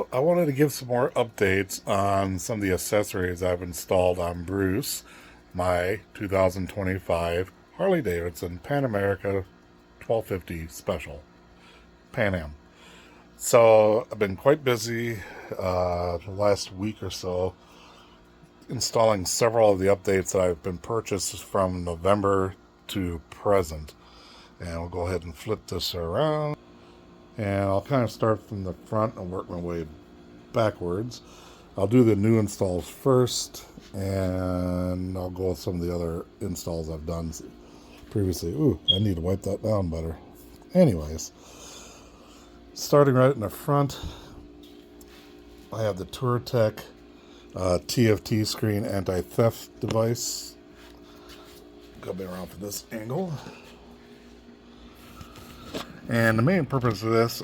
So I wanted to give some more updates on some of the accessories I've installed on Bruce, my 2025 Harley-Davidson Pan America 1250 Special, Pan Am. So I've been quite busy the last week or so installing several of the updates that I've been purchased from November to present. And we'll go ahead and flip this around. And I'll kind of start from the front and work my way backwards. I'll do the new installs first, and I'll go with some of the other installs I've done previously. Ooh, I need to wipe that down better. Anyways, starting right in the front, I have the TourTech TFT screen anti-theft device. Go me around for this angle. And the main purpose of this,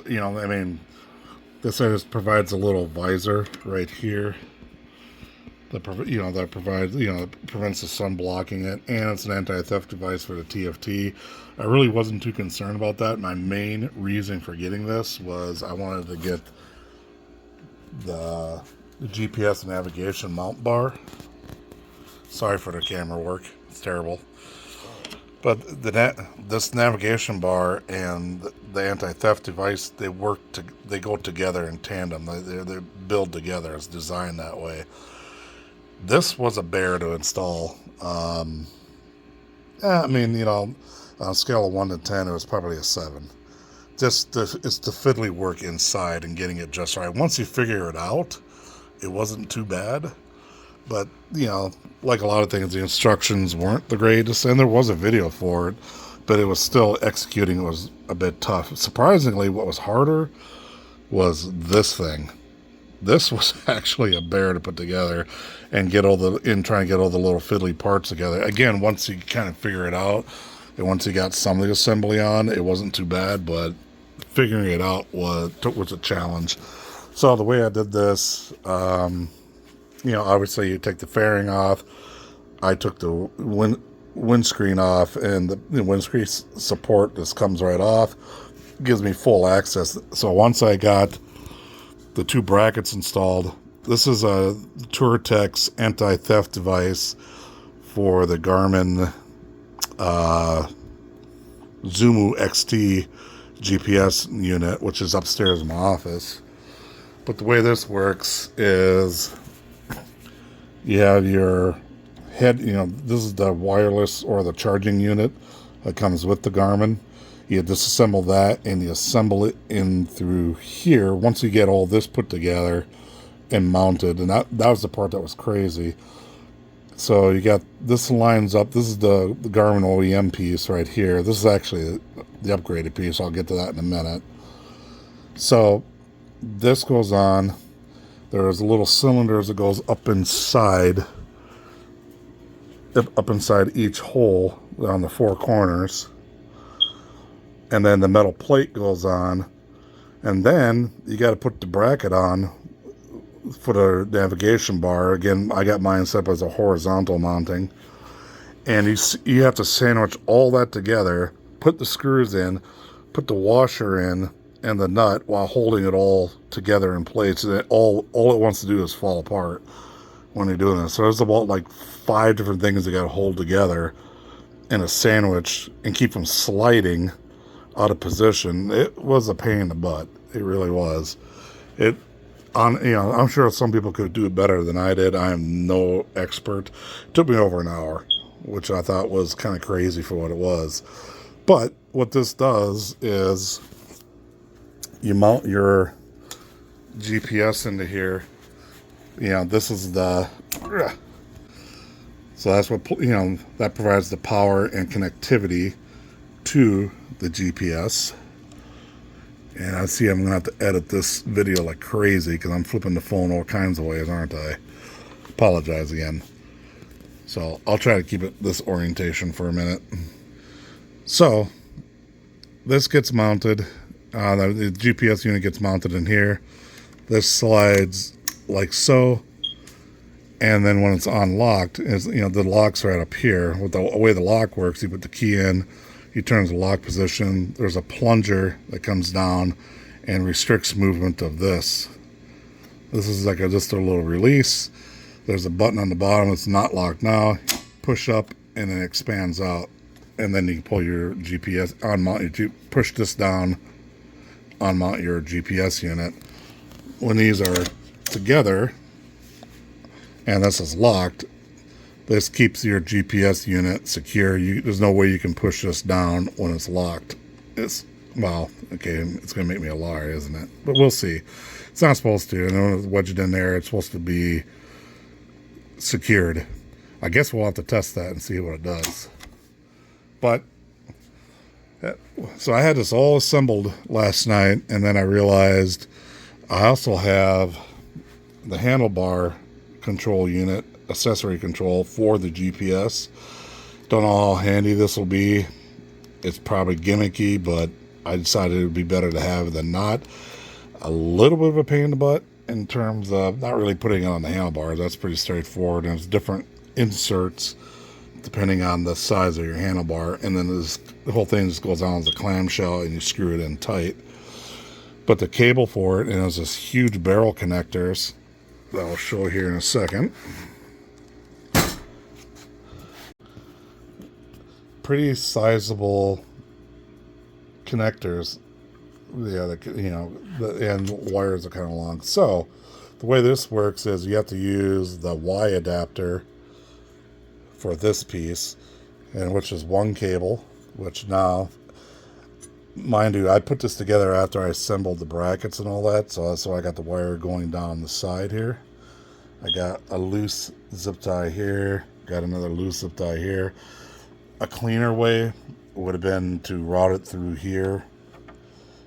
this just provides a little visor right here that prevents the sun blocking it, and it's an anti-theft device for the TFT. I really wasn't too concerned about that. My main reason for getting this was I wanted to get the GPS navigation mount bar. Sorry for the camera work; it's terrible. But this navigation bar and the anti-theft device, they go together in tandem. They build together. It's designed that way. This was a bear to install. On a scale of 1 to 10, it was probably a 7. It's the fiddly work inside and getting it just right. Once you figure it out, it wasn't too bad. But, like a lot of things, the instructions weren't the greatest, and there was a video for it, but it was still executing was a bit tough. Surprisingly, what was harder was this thing. This was actually a bear to put together and trying to get all the little fiddly parts together. Again, once you kind of figure it out, and once you got some of the assembly on, it wasn't too bad, but figuring it out was a challenge. So the way I did this, obviously you take the fairing off. I took the windscreen off, and the windscreen support just comes right off. Gives me full access. So once I got the 2 brackets installed, this is a TourTech's anti-theft device for the Garmin Zumu XT GPS unit, which is upstairs in my office. But the way this works is you have your head, this is the wireless or the charging unit that comes with the Garmin. You disassemble that and you assemble it in through here once you get all this put together and mounted. And that was the part that was crazy. So you got this lines up. This is the Garmin OEM piece right here. This is actually the upgraded piece. I'll get to that in a minute. So this goes on. There's little cylinders that goes up inside each hole on the 4 corners. And then the metal plate goes on. And then you got to put the bracket on for the navigation bar. Again, I got mine set up as a horizontal mounting. And you have to sandwich all that together, put the screws in, put the washer in, and the nut while holding it all together in place. And all it wants to do is fall apart when you're doing this. So there's about like 5 different things you got to hold together in a sandwich and keep them sliding out of position. It was a pain in the butt. It really was. I'm sure some people could do it better than I did. I am no expert. It took me over an hour, which I thought was kind of crazy for what it was. But what this does is you mount your GPS into here. This is so that's what, that provides the power and connectivity to the GPS. And I see I'm going to have to edit this video like crazy because I'm flipping the phone all kinds of ways, aren't I? Apologize again. So I'll try to keep it this orientation for a minute. So this gets mounted. The GPS unit gets mounted in here. This slides like so. And then when it's unlocked, the lock's right up here. With the way the lock works, you put the key in, you turn the lock position. There's a plunger that comes down and restricts movement of this. This is like just a little release. There's a button on the bottom. It's not locked now. Push up and it expands out. And then you can pull your GPS, push this down, unmount your GPS unit. When these are together, and this is locked, this keeps your GPS unit secure. There's no way you can push this down when it's locked. Well, okay, it's going to make me a liar, isn't it? But we'll see. It's not supposed to. And when it's wedged in there, it's supposed to be secured. I guess we'll have to test that and see what it does. But, so I had this all assembled last night, and then I realized I also have the handlebar control unit, accessory control for the GPS. Don't know how handy this will be. It's probably gimmicky, but I decided it would be better to have than not. A little bit of a pain in the butt in terms of not really putting it on the handlebars. That's pretty straightforward. And there's different inserts depending on the size of your handlebar. And then the whole thing just goes on as a clamshell and you screw it in tight. But the cable for it, and there's this huge barrel connectors that I'll show here in a second. Pretty sizable connectors. Yeah, and the wires are kind of long. So the way this works is you have to use the Y adapter for this piece, and which is one cable, which now, mind you, I put this together after I assembled the brackets and all that, so that's why I got the wire going down the side here. I got a loose zip tie here, got another loose zip tie here. A cleaner way would have been to route it through here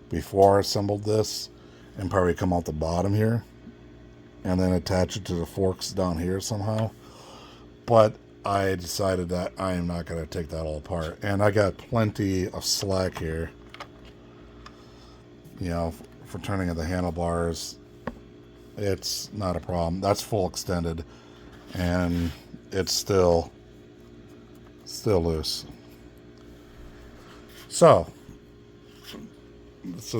before I assembled this and probably come out the bottom here and then attach it to the forks down here somehow. But I decided that I am not going to take that all apart. And I got plenty of slack here, for turning of the handlebars. It's not a problem. That's full extended and it's still loose. So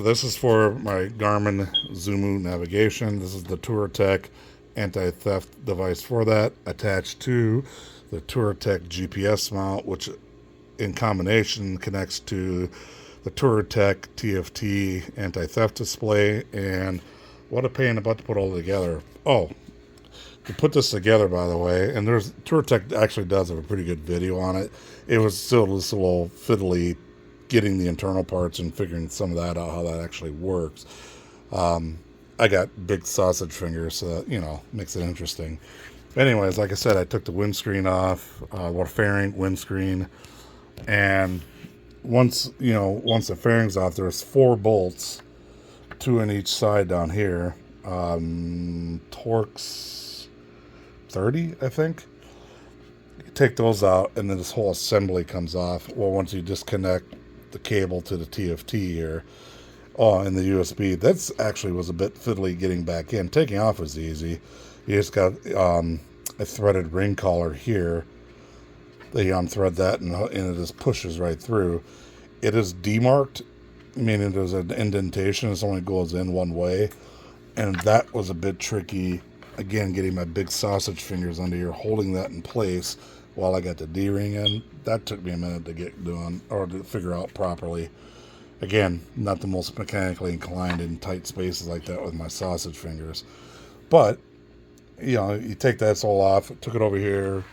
this is for my Garmin Zumu navigation. This is the TourTech anti-theft device for that, attached to the TourTech GPS mount, which in combination connects to the TourTech TFT anti-theft display. And what a pain in the butt to put all together. Oh, to put this together, by the way, and TourTech actually does have a pretty good video on it. It was still just a little fiddly getting the internal parts and figuring some of that out, how that actually works. I got big sausage fingers, so that, makes it interesting. Anyways, like I said, I took the windscreen off, fairing, windscreen, and once the fairing's off, there's 4 bolts, 2 on each side down here. Torx 30, I think. You take those out, and then this whole assembly comes off. Well, once you disconnect the cable to the TFT here, and the USB, that's actually was a bit fiddly getting back in. Taking off was easy. You just got a threaded ring collar here. They unthread that, and it just pushes right through. It is demarked, meaning there's an indentation. It only goes in one way, and that was a bit tricky. Again, getting my big sausage fingers under here, holding that in place while I got the D-ring in. That took me a minute to get done, or to figure out properly. Again, not the most mechanically inclined in tight spaces like that with my sausage fingers. But, you take that all off, took it over here,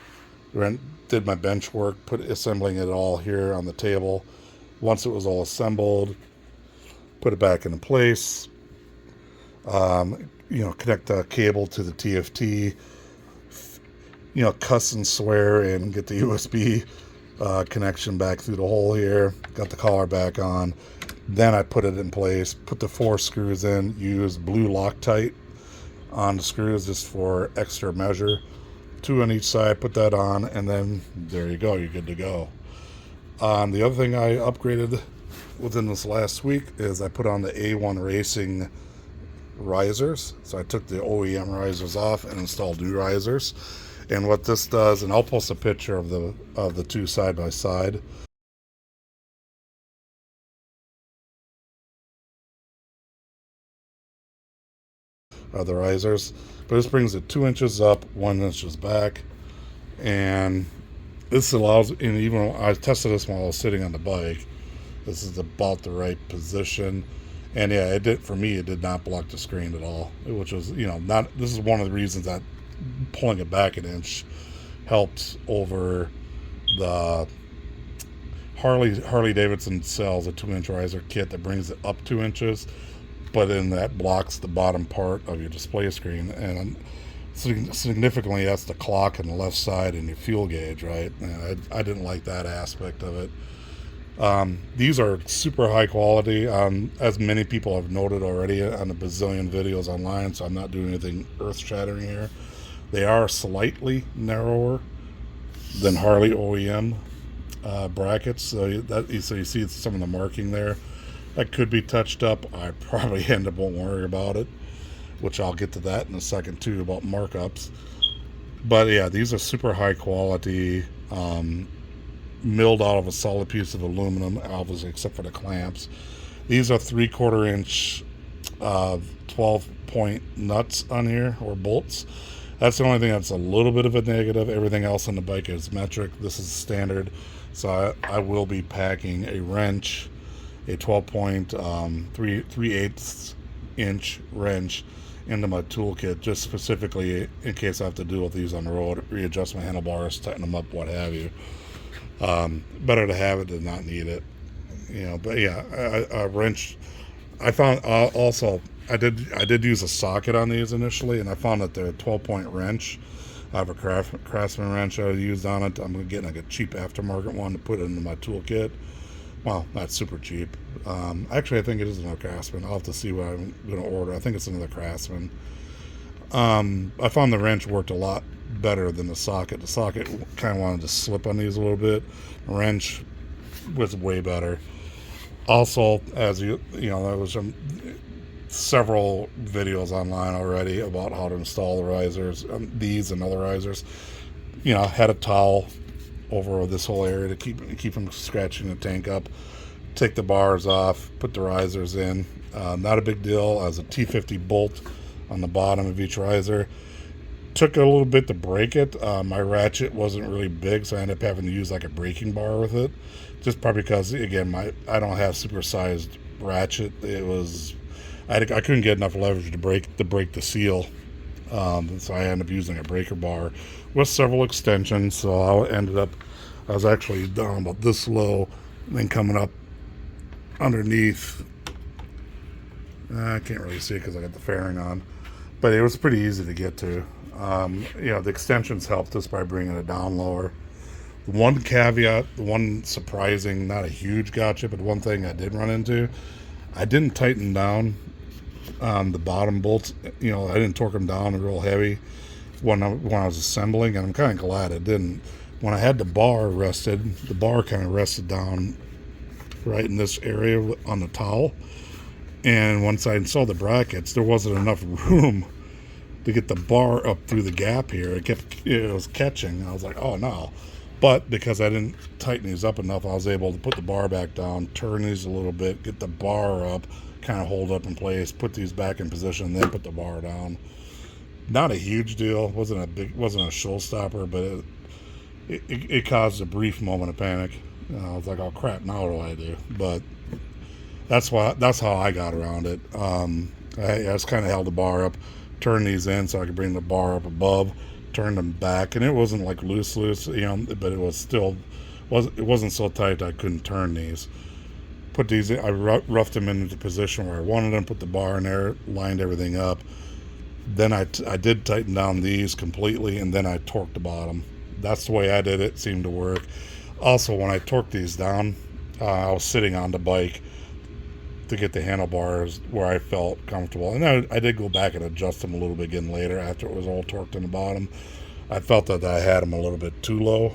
did my bench work, assembling it all here on the table. Once it was all assembled, put it back into place. Connect the cable to the TFT, cuss and swear and get the USB connection back through the hole here. Got the collar back on. Then I put it in place, put the 4 screws in, used blue Loctite on the screws just for extra measure. 2 on each side, put that on, and then there you go, you're good to go. The other thing I upgraded within this last week is I put on the A1 Racing risers. So I took the OEM risers off and installed new risers. And what this does, and I'll post a picture of the 2 side by side. of the risers. But this brings it 2 inches up, 1 inches back, and this allows, and even I tested this while I was sitting on the bike, this is about the right position. And yeah, it did, for me, it did not block the screen at all, which was, not, this is one of the reasons that pulling it back an inch helps over the Harley-Davidson sells a 2-inch riser kit that brings it up 2 inches, but then that blocks the bottom part of your display screen. And significantly, that's the clock on the left side and your fuel gauge, right? And I didn't like that aspect of it. These are super high quality, as many people have noted already on a bazillion videos online, so I'm not doing anything earth-shattering here. They are slightly narrower than Harley OEM brackets, so you see some of the marking there. That could be touched up. I probably won't worry about it, which I'll get to that in a second too, about markups. But yeah, these are super high quality, milled out of a solid piece of aluminum, obviously except for the clamps. These are 3/4 inch 12-point nuts on here, or bolts. That's the only thing that's a little bit of a negative. Everything else on the bike is metric. This is standard. So I will be packing a wrench, a 12-point 3/8 inch wrench into my toolkit, just specifically in case I have to deal with these on the road, readjust my handlebars, tighten them up, what have you. Better to have it than not need it, but yeah, a wrench. I found also I did use a socket on these initially, and I found that the 12-point wrench, I have a Craftsman wrench I used on it. I'm getting like a cheap aftermarket one to put into my toolkit. Well, not super cheap. Actually, I think it is another Craftsman. I'll have to see what I'm going to order. I think it's another Craftsman. I found the wrench worked a lot better than the socket. The socket kind of wanted to slip on these a little bit. The wrench was way better. Also, as there was several videos online already about how to install the risers, these and other risers. I had a towel over this whole area to keep from scratching the tank up. Take the bars off, put the risers in. Not a big deal. As a T50 bolt on the bottom of each riser. Took a little bit to break it. My ratchet wasn't really big, so I ended up having to use like a braking bar with it. Just probably because, again, I don't have super sized ratchet. I couldn't get enough leverage to break the seal. So I ended up using a breaker bar with several extensions. So I was actually down about this low, and then coming up underneath. I can't really see it because I got the fairing on, but it was pretty easy to get to. The extensions helped us by bringing it down lower. One caveat, one surprising, not a huge gotcha, but one thing I did run into, I didn't tighten down the bottom bolts. I didn't torque them down real heavy when I was assembling, and I'm kind of glad I didn't. When I had the bar kind of rested down right in this area on the towel. And once I installed the brackets, there wasn't enough room to get the bar up through the gap here. It was catching. I was like, oh no. But because I didn't tighten these up enough, I was able to put the bar back down, turn these a little bit, get the bar up, kind of hold up in place, put these back in position, then put the bar down. Not a huge deal. Wasn't a showstopper, but it caused a brief moment of panic. I was like, oh crap, now what do I do? But that's how I got around it. I just kind of held the bar up, turned these in so I could bring the bar up above, turned them back, and it wasn't like loose, but it wasn't so tight I couldn't turn these. Put these in, I roughed them into the position where I wanted them, put the bar in there, lined everything up. Then I did tighten down these completely, and then I torqued the bottom. That's the way I did it. Seemed to work. Also, when I torqued these down, I was sitting on the bike to get the handlebars where I felt comfortable. And I did go back and adjust them a little bit again later after it was all torqued in the bottom. I felt that I had them a little bit too low,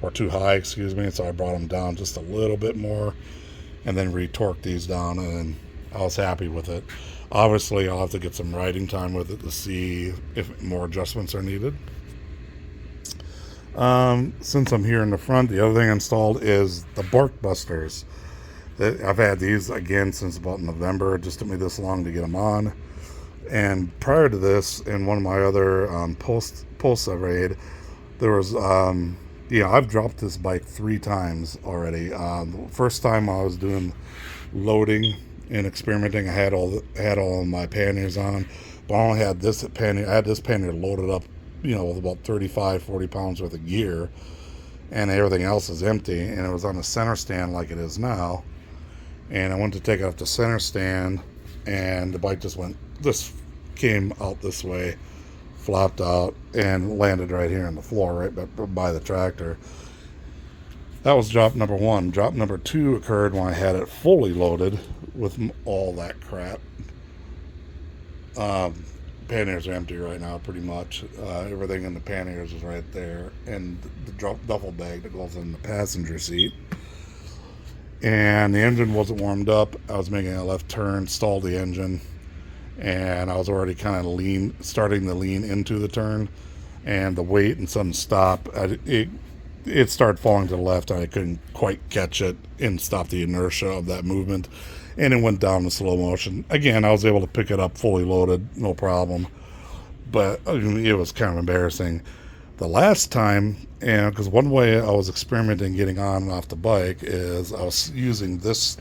or too high, excuse me, so I brought them down just a little bit more and then retorqued these down, and I was happy with it. Obviously, I'll have to get some riding time with it to see if more adjustments are needed. Since I'm here in the front, the other thing installed is the Bark Busters. I've had these again since about November. It just took me this long to get them on. And prior to this, in one of my other posts I made, there was I've dropped this bike 3 times already. The first time I was doing loading and experimenting, I had all of my panniers on, but I only had this pannier. I had this pannier loaded up, with about 35-40 pounds worth of gear, and everything else is empty. And it was on the center stand like it is now. And I went to take it off the center stand, and the bike just came out this way, flopped out, and landed right here on the floor, right by the tractor. That was drop number one. Drop number two occurred when I had it fully loaded with all that crap. Panniers are empty right now, pretty much. Everything in the panniers is right there, and the duffel bag that goes in the passenger seat. And the engine wasn't warmed up. I was making a left turn, stalled the engine, and I was already kind of starting to lean into the turn, and the weight and sudden stop, it started falling to the left, and I couldn't quite catch it and stop the inertia of that movement, and it went down in slow motion. Again, I was able to pick it up fully loaded, no problem, but it was kind of embarrassing. The last time, and because one way I was experimenting getting on and off the bike is I was using this,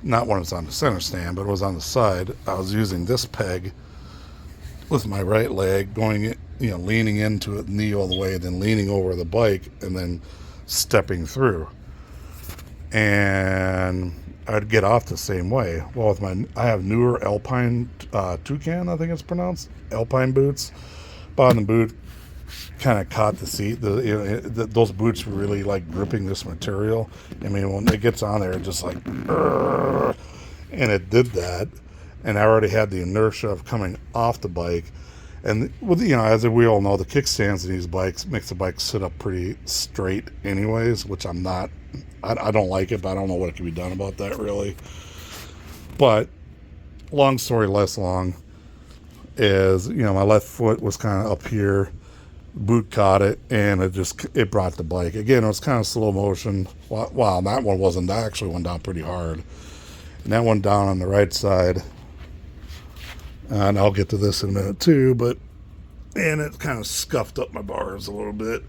not when it's on the center stand, but it was on the side. I was using this peg with my right leg, going, leaning into it, knee all the way, then leaning over the bike, and then stepping through. And I'd get off the same way. Well, I have newer Alpine Toucan, I think it's pronounced, Alpine boots. Bottom of the boot kind of caught the seat. Those boots were really like gripping this material. I mean, when it gets on there, it's just like, and it did that. And I already had the inertia of coming off the bike. And as we all know, the kickstands in these bikes makes the bike sit up pretty straight, anyways, which I'm not. I don't like it, but I don't know what can be done about that really. But long story less long is, my left foot was kind of up here. Boot caught it, and it brought the bike. Again, it was kind of slow motion. Wow, that one wasn't. That actually went down pretty hard. And that went down on the right side. And I'll get to this in a minute too, and it kind of scuffed up my bars a little bit.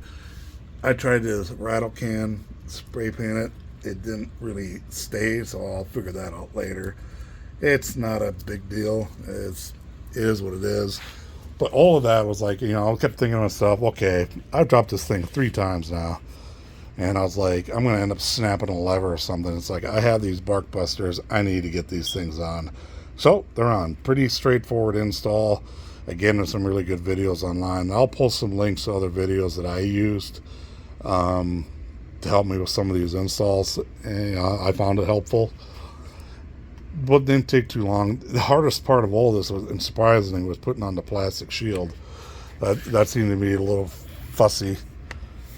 I tried to rattle can spray paint it. It didn't really stay, so I'll figure that out later. It's not a big deal. It is what it is. But all of that was like, I kept thinking to myself, okay, I've dropped this thing 3 times now. And I was like, I'm going to end up snapping a lever or something. It's like, I have these bark busters. I need to get these things on. So they're on. Pretty straightforward install. Again, there's some really good videos online. I'll post some links to other videos that I used to help me with some of these installs. And I found it helpful. But it didn't take too long. The hardest part of all this was, and surprisingly, was putting on the plastic shield. That seemed to be a little fussy.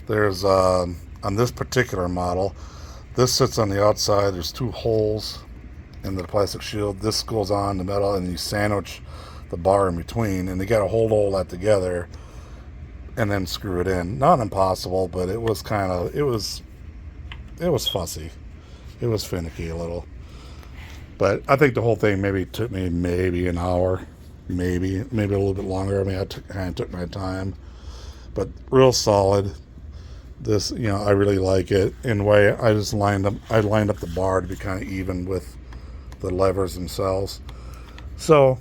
There's on this particular model, this sits on the outside. There's 2 holes in the plastic shield. This goes on the metal, and you sandwich the bar in between, and you got to hold all that together and then screw it in. Not impossible, but it was fussy. It was finicky a little. But I think the whole thing took me an hour, maybe a little bit longer. I mean, I kind of took my time, but real solid. This, I really like it. In the way I lined up the bar to be kind of even with the levers themselves. So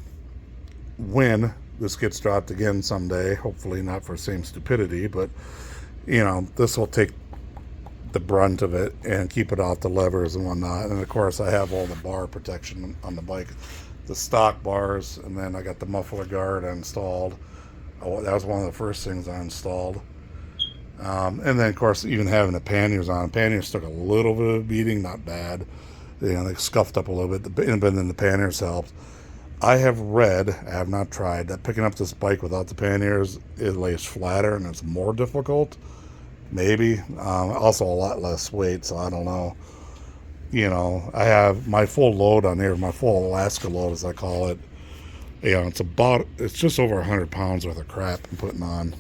when this gets dropped again someday, hopefully not for the same stupidity, but this will take the brunt of it and keep it off the levers and whatnot. And of course, I have all the bar protection on the bike, the stock bars, and then I got the muffler guard installed. That was one of the first things I installed. And then, of course, even having the panniers on. Panniers took a little bit of a beating, not bad. They scuffed up a little bit, but then the panniers helped. I have not tried, that picking up this bike without the panniers, it lays flatter and it's more difficult. Maybe. Also a lot less weight, so I don't know. I have my full load on here, my full Alaska load, as I call it. It's just over 100 pounds worth of crap I'm putting on.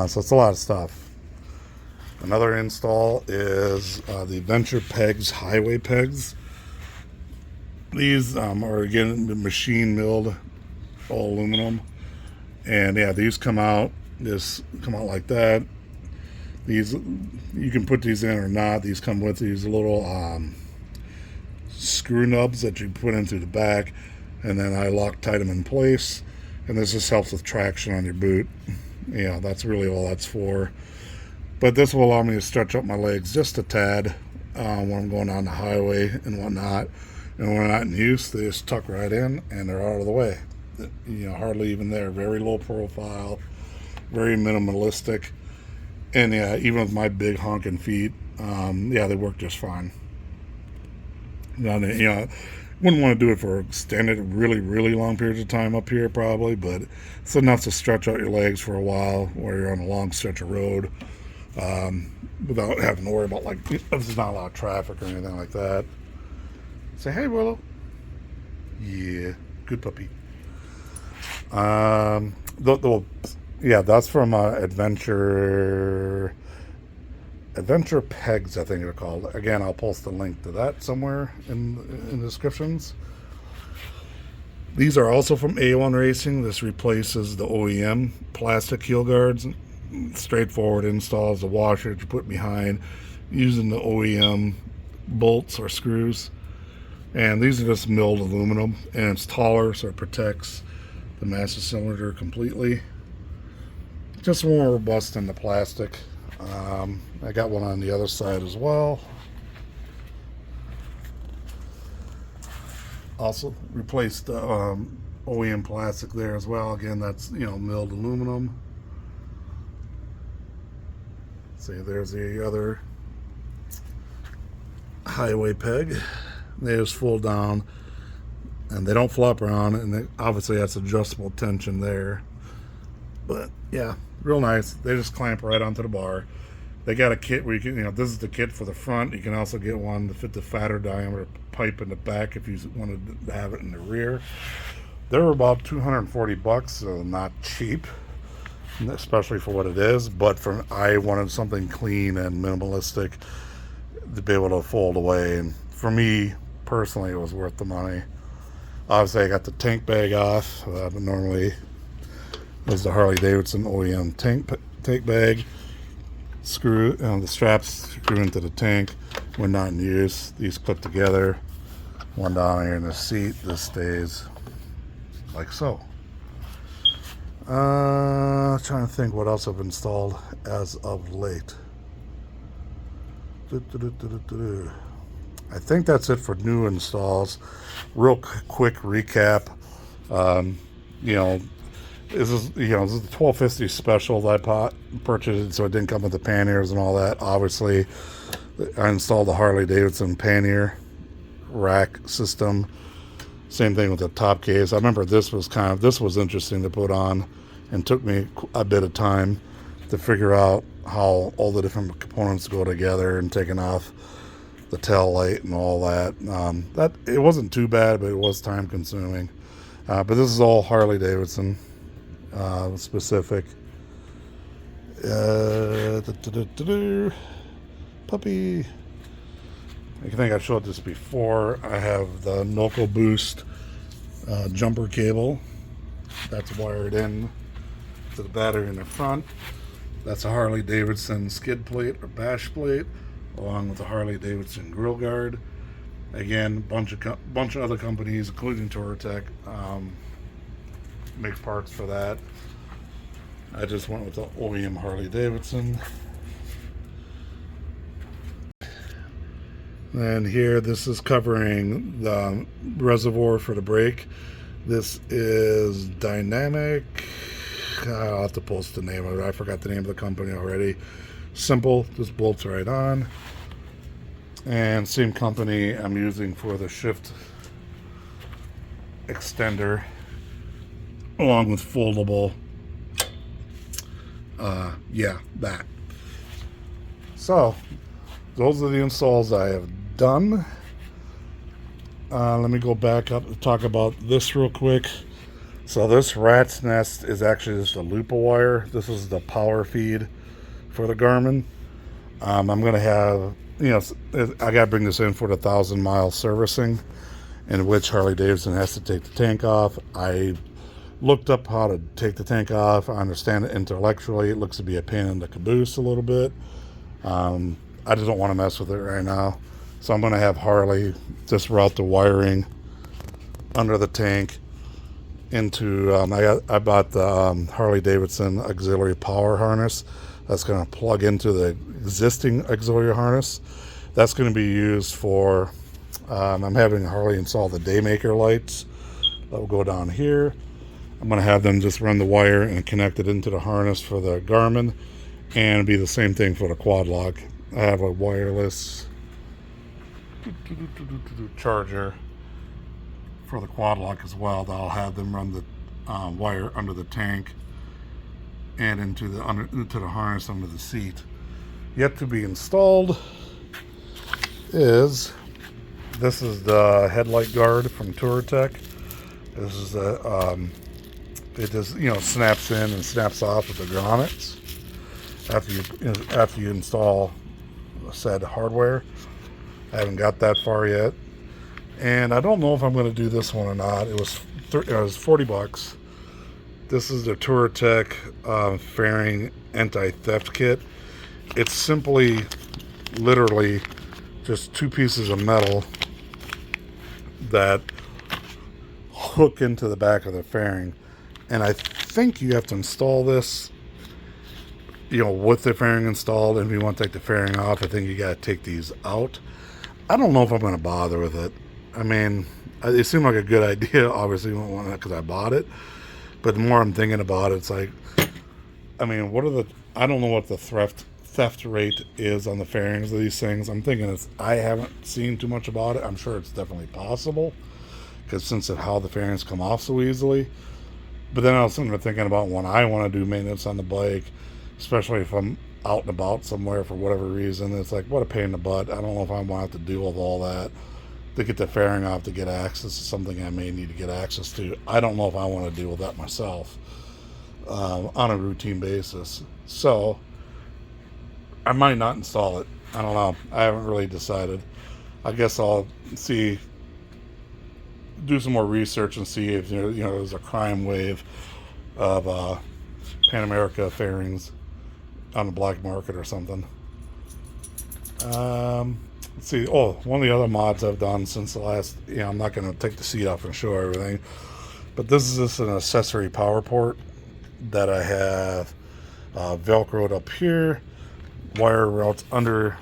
So it's a lot of stuff. Another install is the Adventure Pegs, highway pegs. These are, again, machine milled all aluminum. And yeah, these come out like that. These, you can put these in or not. These come with these little screw nubs that you put in through the back, and then I Loctite them in place. And this just helps with traction on your boot. Yeah, that's really all that's for. But this will allow me to stretch up my legs just a tad when I'm going on the highway and whatnot. And when they're not in use, they just tuck right in and they're out of the way. You know, hardly even there. Very low profile, very minimalistic. And yeah, even with my big honking feet, yeah, they work just fine. Wouldn't want to do it for extended, really, really long periods of time up here, probably, but it's enough to stretch out your legs for a while where you're on a long stretch of road without having to worry about, like, if there's not a lot of traffic or anything like that. Say, hey, Willow. Yeah, good puppy. Yeah, that's from Adventure Pegs, I think they're called. Again, I'll post a link to that somewhere in the descriptions. These are also from A1 Racing. This replaces the OEM plastic heel guards. Straightforward installs, the washer that you put behind using the OEM bolts or screws. And these are just milled aluminum, and it's taller, so it protects the master cylinder completely. Just more robust than the plastic. I got one on the other side as well. Also replaced the OEM plastic there as well. Again, that's, milled aluminum. See, there's the other highway peg. They just fold down and they don't flop around, and obviously that's adjustable tension there. But yeah, real nice. They just clamp right onto the bar. They got a kit where you can, this is the kit for the front. You can also get one to fit the fatter diameter pipe in the back if you wanted to have it in the rear. They're about $240, so not cheap, especially for what it is. But I wanted something clean and minimalistic to be able to fold away. And for me personally, it was worth the money. Obviously, I got the tank bag off. But normally, was the Harley-Davidson OEM tank bag. Screw the straps screw into the tank when not in use. These clip together. One down here in the seat. This stays like so. Trying to think what else I've installed as of late. I think that's it for new installs. Real quick recap. This is the 1250 special that I purchased, so it didn't come with the panniers and all that. Obviously, I installed the Harley-Davidson pannier rack system. Same thing with the top case. I remember this was interesting to put on, and took me a bit of time to figure out how all the different components go together, and taking off the tail light and all that. That it wasn't too bad, but it was time consuming. But this is all Harley-Davidson specific. Puppy. I think I showed this before. I have the Noco Boost jumper cable that's wired in to the battery in the front. That's a Harley-Davidson skid plate or bash plate, along with the Harley-Davidson grill guard. Again, bunch of other companies, including Touratech, make parts for that. I just went with the OEM Harley-Davidson. And here, this is covering the reservoir for the brake. This is Dynamic. I'll have to post the name of it. I forgot the name of the company already. Simple, just bolts right on. And same company I'm using for the shift extender, along with foldable. That. So, those are the installs I have done. Let me go back up and talk about this real quick. So this rat's nest is actually just a loop of wire. This is the power feed for the Garmin. I'm going to have, I got to bring this in for the 1,000-mile servicing, in which Harley-Davidson has to take the tank off. I Looked up how to take the tank off. I understand it intellectually. It looks to be a pain in the caboose a little bit. I just don't want to mess with it right now. So I'm going to have Harley just route the wiring under the tank into, I bought the Harley-Davidson auxiliary power harness. That's going to plug into the existing auxiliary harness. That's going to be used for, I'm having Harley install the Daymaker lights that will go down here. I'm going to have them just run the wire and connect it into the harness for the Garmin, and it'll be the same thing for the quad lock. I have a wireless charger for the quad lock as well that I'll have them run the wire under the tank and into the harness under the seat. Yet to be installed is this is the headlight guard from TourTech. This is the it just snaps in and snaps off with the grommets after you install said hardware. I haven't got that far yet, and I don't know if I'm going to do this one or not. It was $40. This is the TourTech fairing anti-theft kit. It's simply, literally, just two pieces of metal that hook into the back of the fairing. And I think you have to install this, with the fairing installed. And if you want to take the fairing off, I think you got to take these out. I don't know if I'm going to bother with it. I mean, it seemed like a good idea, obviously, because I bought it. But the more I'm thinking about it, it's like, I mean, I don't know what the theft rate is on the fairings of these things. I'm thinking I haven't seen too much about it. I'm sure it's definitely possible, because since of how the fairings come off so easily. But then I was thinking about when I want to do maintenance on the bike, especially if I'm out and about somewhere for whatever reason. It's like, what a pain in the butt. I don't know if I want to have to deal with all that to get the fairing off to get access to something I may need to get access to. I don't know if I want to deal with that myself on a routine basis. So I might not install it. I don't know. I haven't really decided. I guess I'll do some more research and see if there's a crime wave of Pan America fairings on the black market or something. Let's see. Oh, one of the other mods I've done since the last, I'm not going to take the seat off and show everything, but this is just an accessory power port that I have Velcroed up here, wire routes under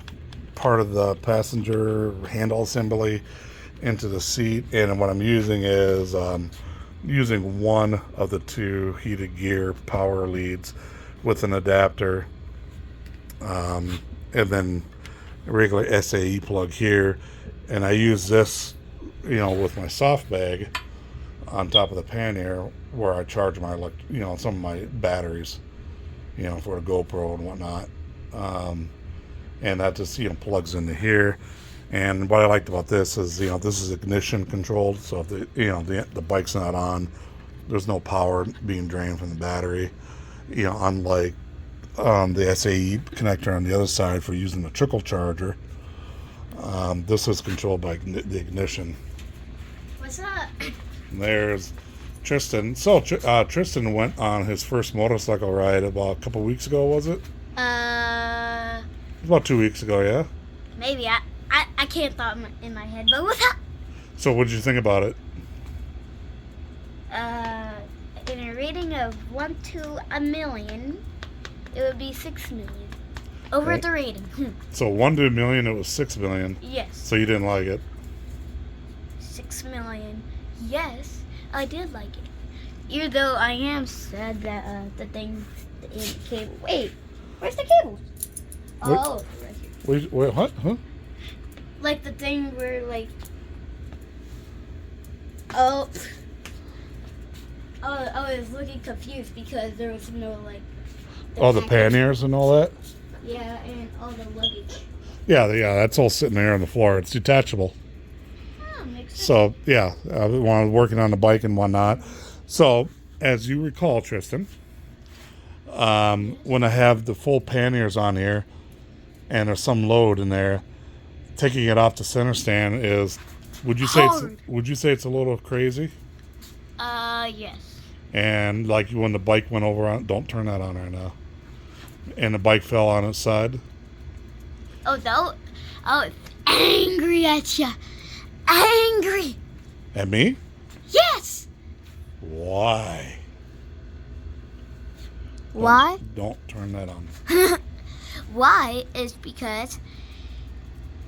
part of the passenger handle assembly into the seat, and what I'm using is using one of the two heated gear power leads with an adapter, and then a regular SAE plug here, and I use this with my soft bag on top of the pannier where I charge my some of my batteries for a GoPro and whatnot, and that just plugs into here. And what I liked about this is this is ignition controlled, so if the bike's not on, there's no power being drained from the battery, unlike the SAE connector on the other side for using the trickle charger. This is controlled by the ignition. What's up? And there's Tristan. So Tristan went on his first motorcycle ride about a couple weeks ago, was it? About 2 weeks ago, yeah? Maybe. I can't thought in my head, but what's up? So what did you think about it? In a rating of 1 to a million, it would be 6 million. Over at the rating. So 1 to a million, it was 6 million. Yes. So you didn't like it? 6 million. Yes, I did like it. Even though I am sad that the thing in the cable. Wait, where's the cable? Oh, right here. Wait, what? Huh? Like the thing where oh, I was looking confused because there was no The panniers and all that? Yeah, and all the luggage. Yeah, that's all sitting there on the floor. It's detachable. Oh, makes sense. So, yeah, when I was working on the bike and whatnot. So, as you recall, Tristan, when I have the full panniers on here and there's some load in there, taking it off the center stand is, would you say it's a little crazy? Yes. And like when the bike went over on, don't turn that on right now. And the bike fell on its side. Oh, though? Oh, it's angry at you. Angry. At me? Yes. Why? Why? Don't turn that on. Why is because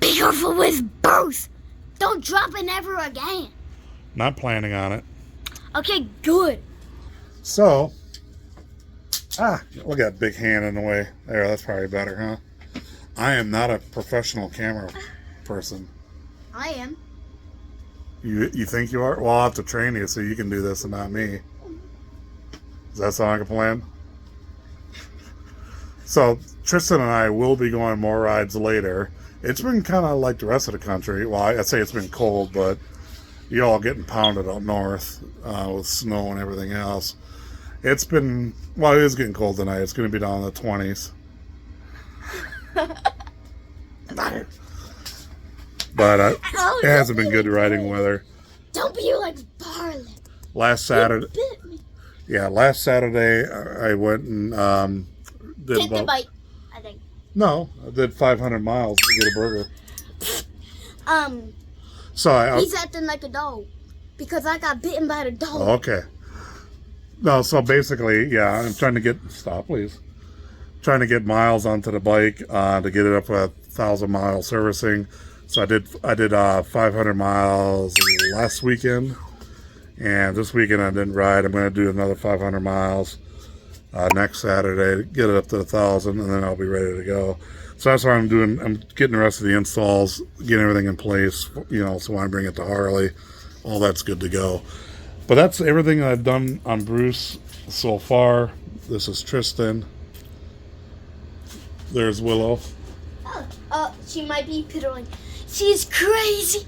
be careful with Bruce. Don't drop it ever again. Not planning on it. Okay, good. So, look at that big hand in the way. There, that's probably better, huh? I am not a professional camera person. I am. You think you are? Well, I'll have to train you so you can do this and not me. Does that sound like a plan? So, Tristan and I will be going more rides later. It's been kind of like the rest of the country. Well, I'd say it's been cold, but you all getting pounded up north with snow and everything else. It's been, well, it is getting cold tonight. It's going to be down in the 20s. But it hasn't been good riding weather. Don't be like Barley. Last Saturday, You bit me. last Saturday I went and did Take the bite, I think. No, I did 500 miles to get a burger. So He's acting like a dog because I got bitten by the dog. Okay. No, so basically, yeah, I'm trying to get, stop please. Trying to get miles onto the bike to get it up to 1,000 mile servicing. So I did 500 miles last weekend, and this weekend I didn't ride. I'm going to do another 500 miles next Saturday, get it up to 1,000, and then I'll be ready to go. So that's what I'm doing. I'm getting the rest of the installs, getting everything in place, you know, so when I bring it to Harley, all that's good to go. But that's everything I've done on Bruce so far. This is Tristan. There's Willow. She might be piddling. She's crazy.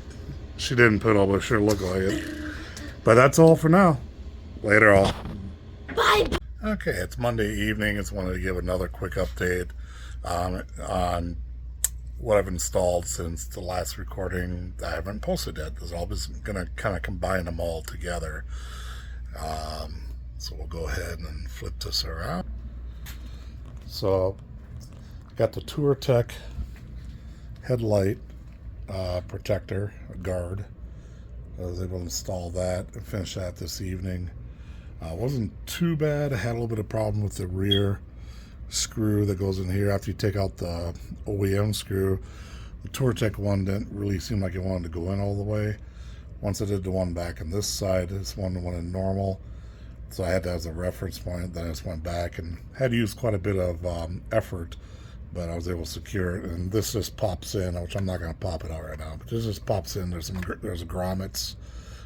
She didn't piddle, but sure looked like it. But that's all for now. Later all. Bye. Okay, it's Monday evening. Just wanted to give another quick update on what I've installed since the last recording that I haven't posted yet. Because I was going to kind of combine them all together. So we'll go ahead and flip this around. So, got the Tour Tech headlight protector, a guard. I was able to install that and finish that this evening. Wasn't too bad. I had a little bit of problem with the rear screw that goes in here after you take out the OEM screw. The Tour Tech one didn't really seem like it wanted to go in all the way. Once I did the one back on this side, this one went in normal. So I had that as a reference point. Then I just went back and had to use quite a bit of effort, but I was able to secure it. And this just pops in, which I'm not going to pop it out right now, but this just pops in. There's grommets,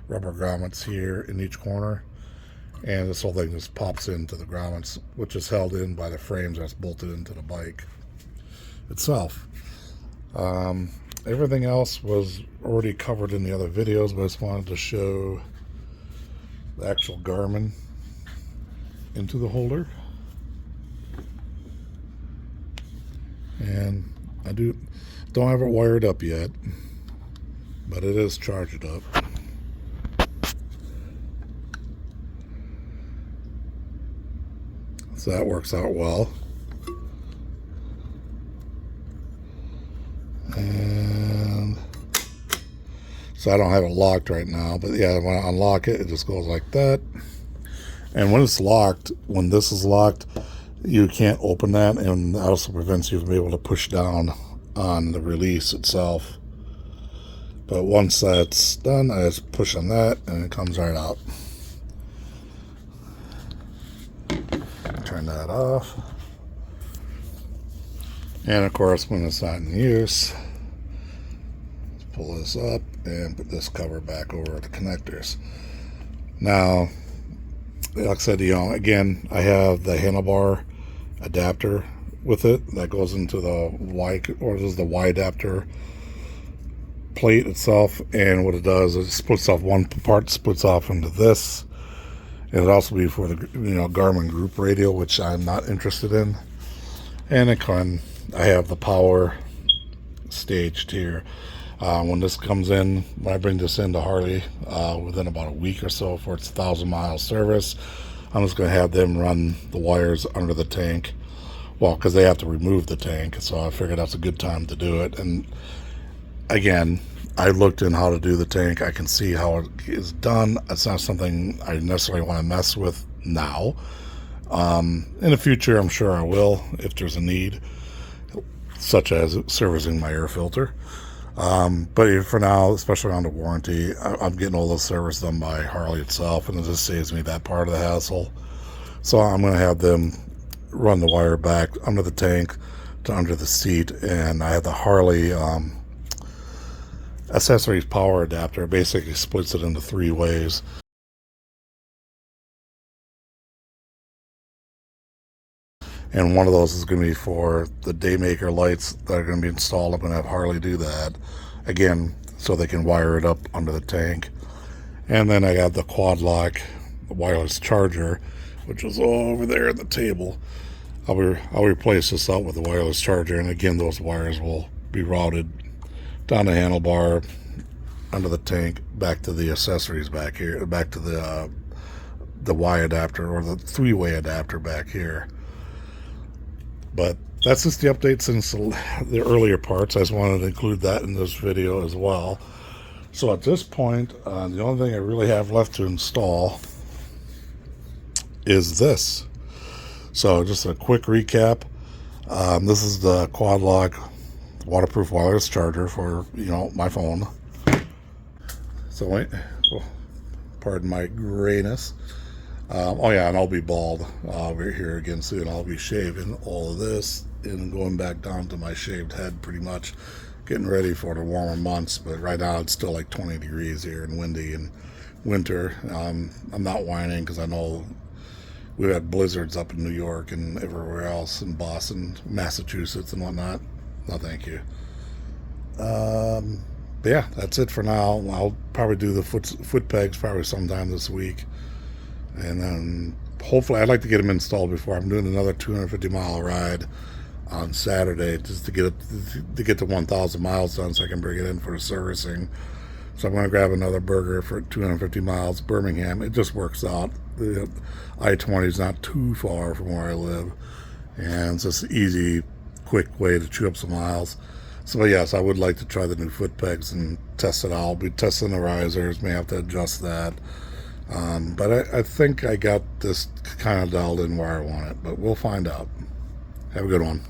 rubber grommets here in each corner. And this whole thing just pops into the grommets, which is held in by the frames that's bolted into the bike itself. Everything else was already covered in the other videos, but I just wanted to show the actual Garmin into the holder. And I don't have it wired up yet, but it is charged up. So that works out well. And so I don't have it locked right now, but yeah, when I unlock it, it just goes like that. And when it's locked, when this is locked, you can't open that, and that also prevents you from being able to push down on the release itself. But once that's done, I just push on that and it comes right out. Turn that off. And of course, when it's not in use, pull this up and put this cover back over the connectors. Now, like I said, again, I have the handlebar adapter with it that goes into the Y, or this is the Y adapter plate itself. And what it does is it splits off one part, splits off into this. It'll also be for the Garmin group radio, which I'm not interested in. And I have the power staged here. When this comes in, when I bring this into Harley, within about a week or so for its 1,000 mile service, I'm just going to have them run the wires under the tank. Well, because they have to remove the tank, so I figured that's a good time to do it. And again, I looked in how to do the tank. I can see how it is done. It's not something I necessarily want to mess with now. In the future, I'm sure I will if there's a need, such as servicing my air filter. But for now, especially on the warranty, I'm getting all the service done by Harley itself, and it just saves me that part of the hassle. So I'm going to have them run the wire back under the tank to under the seat, and I have the Harley Accessories power adapter. It basically splits it into 3 ways. And one of those is going to be for the Daymaker lights that are going to be installed. I'm going to have Harley do that, again, so they can wire it up under the tank. And then I got the quad lock wireless charger, which is over there at the table. I'll replace this out with the wireless charger, and again, those wires will be routed down the handlebar, under the tank, back to the accessories back here, back to the Y adapter, or the 3-way adapter back here. But that's just the update since the earlier parts. I just wanted to include that in this video as well. So at this point, the only thing I really have left to install is this. So just a quick recap. This is the quad lock waterproof wireless charger for, my phone. So wait, pardon my grayness. Oh yeah, and I'll be bald over here again soon. I'll be shaving all of this and going back down to my shaved head, pretty much getting ready for the warmer months. But right now it's still like 20 degrees here and windy in winter. I'm not whining because I know we've had blizzards up in New York and everywhere else, in Boston, Massachusetts, and whatnot. No, thank you. But yeah, that's it for now. I'll probably do the foot pegs probably sometime this week, and then hopefully I'd like to get them installed before I'm doing another 250-mile ride on Saturday, just to get to 1,000 miles done, so I can bring it in for the servicing. So I'm going to grab another burger for 250 miles, Birmingham. It just works out. The I-20 is not too far from where I live, and it's just an easy, quick way to chew up some miles. So yes, I would like to try the new foot pegs and test it out. I'll be testing the risers, may have to adjust that. But I think I got this kind of dialed in where I want it, but we'll find out. Have a good one.